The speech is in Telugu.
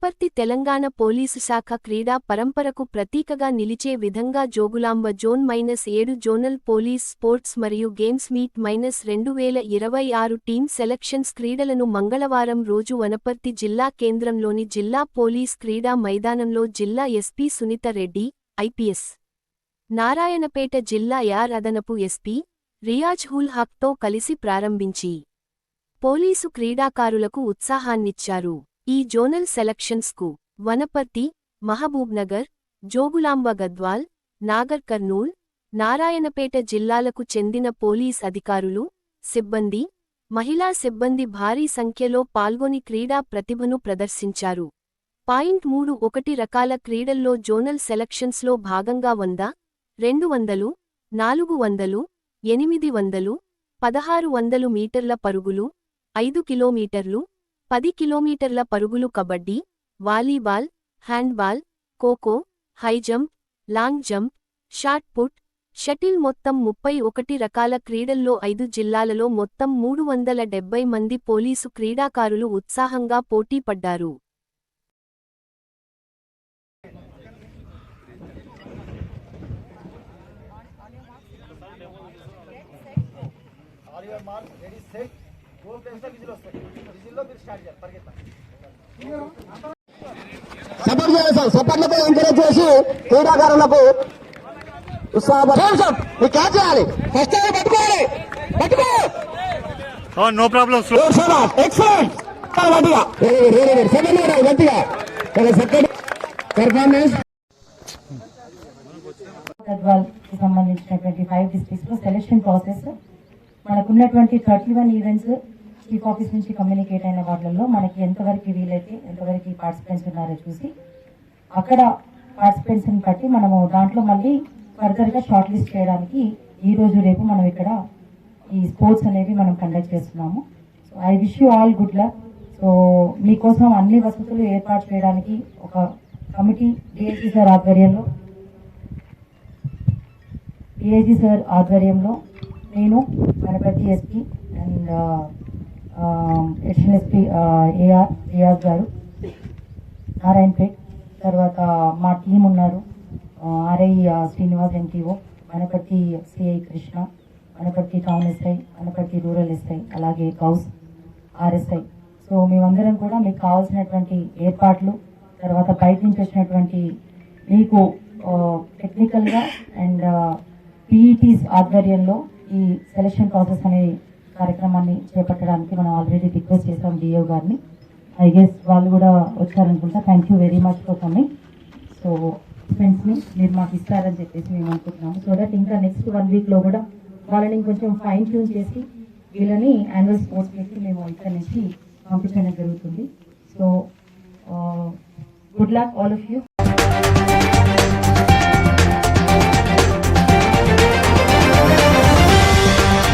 వనపర్తి తెలంగాణ పోలీసు శాఖ క్రీడా పరంపరకు ప్రతీకగా నిలిచే విధంగా Jogulamba zone -7 zonal police sports మరియు గేమ్స్ మీట్ -2026 టీమ్ సెలక్షన్స్ క్రీడలను మంగళవారం రోజు వనపర్తి జిల్లా కేంద్రంలోని జిల్లా పోలీస్ క్రీడా మైదానంలో జిల్లా ఎస్పీ సునీత రెడ్డి, ఐపీఎస్, నారాయణపేట జిల్లా యార్ అదనపు ఎస్పీ రియాజ్ ఉల్ హక్తో కలిసి ప్రారంభించి పోలీసు క్రీడాకారులకు ఉత్సాహాన్నిచ్చారు. ఈ జోనల్ సెలక్షన్స్కు వనపర్తి, మహబూబ్నగర్, జోగులాంబ గద్వాల్, నాగర్ కర్నూల్, నారాయణపేట జిల్లాలకు చెందిన పోలీస్ అధికారులు, సిబ్బంది, మహిళా సిబ్బంది భారీ సంఖ్యలో పాల్గొని క్రీడా ప్రతిభను ప్రదర్శించారు. 3.1 రకాల క్రీడల్లో జోనల్ సెలక్షన్స్లో భాగంగా 100, 200, 400, 800, 1600 మీటర్ల పరుగులు, 5 కిలోమీటర్లు, 10 కిలోమీటర్ల పరుగులు, kabaddi, volleyball, handball, kho kho, high jump, long jump, shot put, shuttle మొత్తం 31 రకాల క్రీడల్లో 5 జిల్లాలలో మొత్తం 370 మంది పోలీసు క్రీడాకారులు ఉత్సాహంగా పోటీ పడ్డారు. సపోర్ట్లతో ఎంకరేజ్ చేసి క్రీడాకారులకు ఉత్సాహపడాలి. క్యాచ్ చేయాలి, ఫస్ట్ పట్టుకోవాలి, పట్టుకో, నో ప్రాబ్లం, ఎక్సలెంట్, గట్టిగా పెర్ఫార్మెన్స్. గద్వాల్ కి సంబంధించినటువంటి 5 డిస్ట్రిక్ట్స్ లో సెలక్షన్ ప్రాసెస్ మనకున్నటువంటి 31 ఈవెంట్స్ చీఫ్ ఆఫీస్ నుంచి కమ్యూనికేట్ అయిన వాటిల్లో మనకి ఎంతవరకు వీలైతే ఎంతవరకు పార్టిసిపెంట్స్ ఉన్నారో చూసి అక్కడ పార్టిసిపెంట్స్ ని బట్టి మనము దాంట్లో మళ్ళీ ఫర్దర్ గా షార్ట్ లిస్ట్ చేయడానికి ఈ రోజు రేపు మనం ఇక్కడ ఈ స్పోర్ట్స్ అనేవి మనం కండక్ట్ చేస్తున్నాము. So I wish you all good luck. So మీకోసం అన్ని వసతులు ఏర్పాటు చేయడానికి ఒక కమిటీ డిఐజీ సార్ ఆధ్వర్యంలో నేను Wanaparthy SP and additional SP Riyaz garu, Narayanpet, తర్వాత మా టీం ఉన్నారు, RI Srinivas MTO, Wanaparthy CI Krishna, Wanaparthy town SI, Wanaparthy rural SI, అలాగే కౌస్ ఆర్ఎస్ఐ. సో మేమందరం కూడా మీకు కావాల్సినటువంటి ఏర్పాట్లు, తర్వాత బయట నుంచి వచ్చినటువంటి మీకు టెక్నికల్గా అండ్ పీఈటీస్ ఆధ్వర్యంలో ఈ సెలక్షన్ ప్రాసెస్ అనే కార్యక్రమాన్ని చేపట్టడానికి మనం ఆల్రెడీ రిక్వెస్ట్ చేసాం డిఓ గారిని. ఐ గెస్ వాళ్ళు కూడా వచ్చారనుకుంటా. Thank you very much for coming. So ఫ్రెండ్స్ని మీరు మాకు ఇస్తారని చెప్పేసి మేము అనుకుంటున్నాము. సో దట్ ఇంకా నెక్స్ట్ 1 వీక్లో కూడా వాళ్ళని కొంచెం ఫైన్ ట్యూన్ చేసి వీళ్ళని యాన్యువల్ స్పోర్ట్స్ మీట్కి మేము ఇక్కడ నుంచి పంపించడం జరుగుతుంది. So good luck all of you.